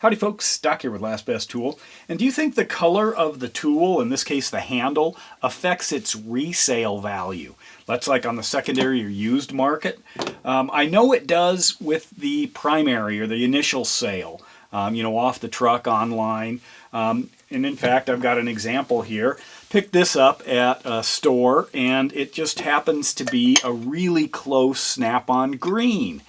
Howdy folks, Doc here with Last Best Tool. And do you think the color of the tool, in this case the handle, affects its resale value? That's like on the secondary or used market. I know it does with the primary or the initial sale, off the truck, online. And in fact, I've got an example here. Picked this up at a store and it just happens to be a really close snap-on green.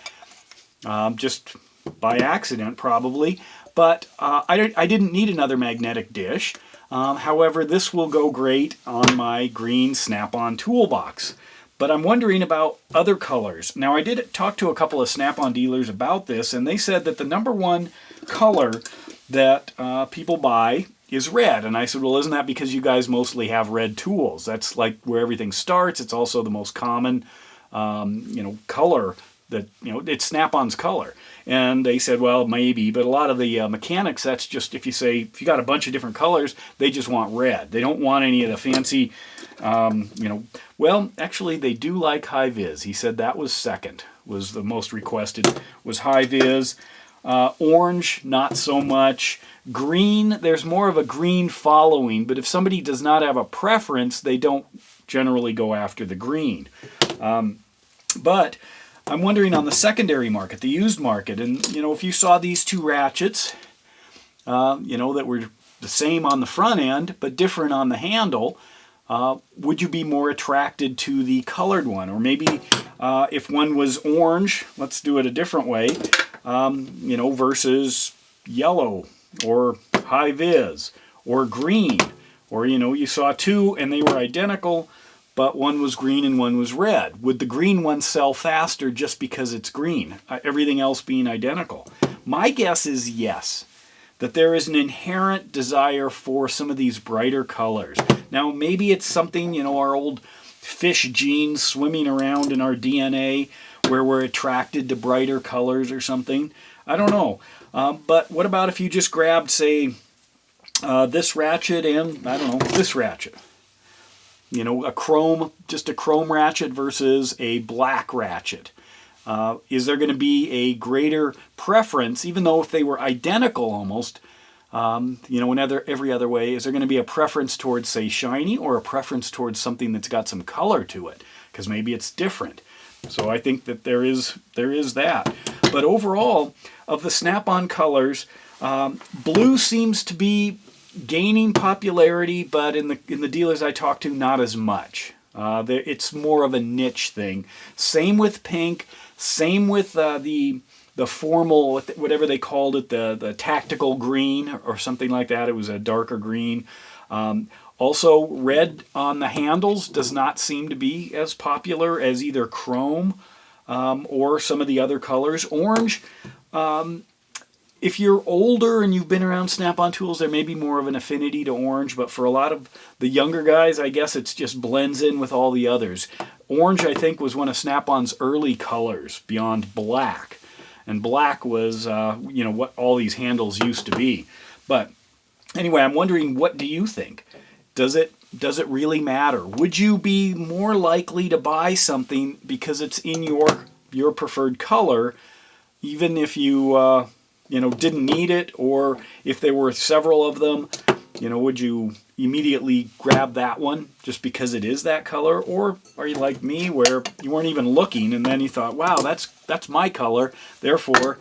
Just by accident probably. But I didn't need another magnetic dish. However, this will go great on my green snap-on toolbox. But I'm wondering about other colors. Now, I did talk to a couple of snap-on dealers about this, and they said that the number one color that people buy is red. And I said, well, isn't that because you guys mostly have red tools? That's like where everything starts. It's also the most common, color that, it's Snap-on's color. And they said, well, maybe, but a lot of the mechanics, that's just, if you got a bunch of different colors, they just want red. They don't want any of the fancy, well, actually, they do like high vis. He said that was second, was the most requested, was high vis. Orange, not so much. Green, there's more of a green following, but if somebody does not have a preference, they don't generally go after the green. But I'm wondering on the secondary market, the used market, and if you saw these two ratchets, that were the same on the front end but different on the handle, would you be more attracted to the colored one? Or maybe if one was orange, let's do it a different way, versus yellow or high vis or green, or you saw two and they were identical, but one was green and one was red. Would the green one sell faster just because it's green, everything else being identical? My guess is yes, that there is an inherent desire for some of these brighter colors. Now, maybe it's something, our old fish genes swimming around in our DNA where we're attracted to brighter colors or something. I don't know. But what about if you just grabbed, say, this ratchet and, this ratchet? Just a chrome ratchet versus a black ratchet. Is there going to be a greater preference, even though if they were identical almost, in every other way, is there going to be a preference towards, say, shiny, or a preference towards something that's got some color to it? Because maybe it's different. So I think that there is that. But overall, of the Snap-on colors, blue seems to be gaining popularity, but in the dealers I talk to, not as much. It's more of a niche thing. Same with pink. Same with the formal, whatever they called it, the tactical green or something like that. It was a darker green. Also, red on the handles does not seem to be as popular as either chrome or some of the other colors. Orange. If you're older and you've been around Snap-on tools, there may be more of an affinity to orange, but for a lot of the younger guys, I guess it just blends in with all the others. Orange, I think, was one of Snap-on's early colors beyond black. And black was, what all these handles used to be. But anyway, I'm wondering, what do you think? Does it really matter? Would you be more likely to buy something because it's in your preferred color, even if you didn't need it, or if there were several of them, would you immediately grab that one just because it is that color? Or are you like me where you weren't even looking and then you thought, wow, that's my color, therefore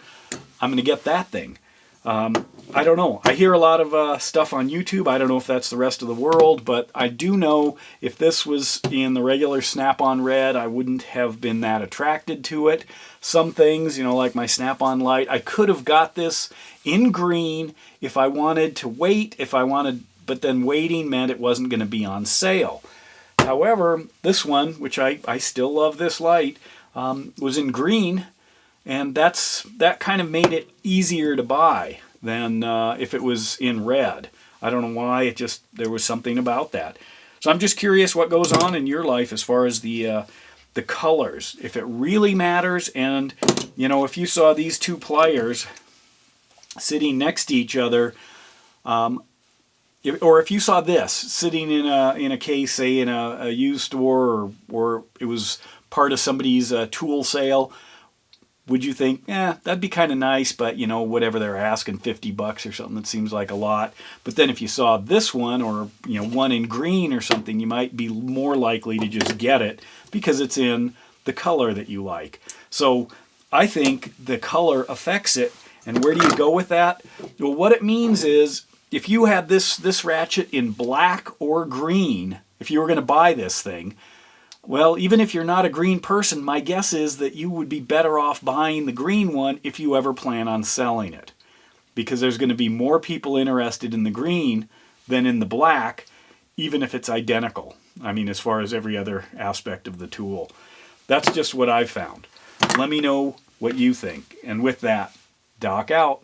I'm going to get that thing? I don't know. I hear a lot of stuff on YouTube. I don't know if that's the rest of the world, but I do know if this was in the regular Snap-on red, I wouldn't have been that attracted to it. Some things, like my Snap-on light, I could have got this in green if I wanted to wait, but then waiting meant it wasn't going to be on sale. However, this one, which I still love this light, was in green, and that kind of made it easier to buy than if it was in red. I don't know why, there was something about that. So I'm just curious what goes on in your life as far as the colors, if it really matters. And if you saw these two pliers sitting next to each other, or if you saw this sitting in a case, say in a used store, or it was part of somebody's tool sale, would you think, that'd be kind of nice, but you know, whatever they're asking, $50 or something, that seems like a lot. But then if you saw this one, or you know, one in green or something, you might be more likely to just get it because it's in the color that you like. So I think the color affects it. And where do you go with that? Well, what it means is if you had this ratchet in black or green, if you were going to buy this thing, well, even if you're not a green person, my guess is that you would be better off buying the green one if you ever plan on selling it. Because there's going to be more people interested in the green than in the black, even if it's identical. I mean, as far as every other aspect of the tool. That's just what I've found. Let me know what you think. And with that, Doc out.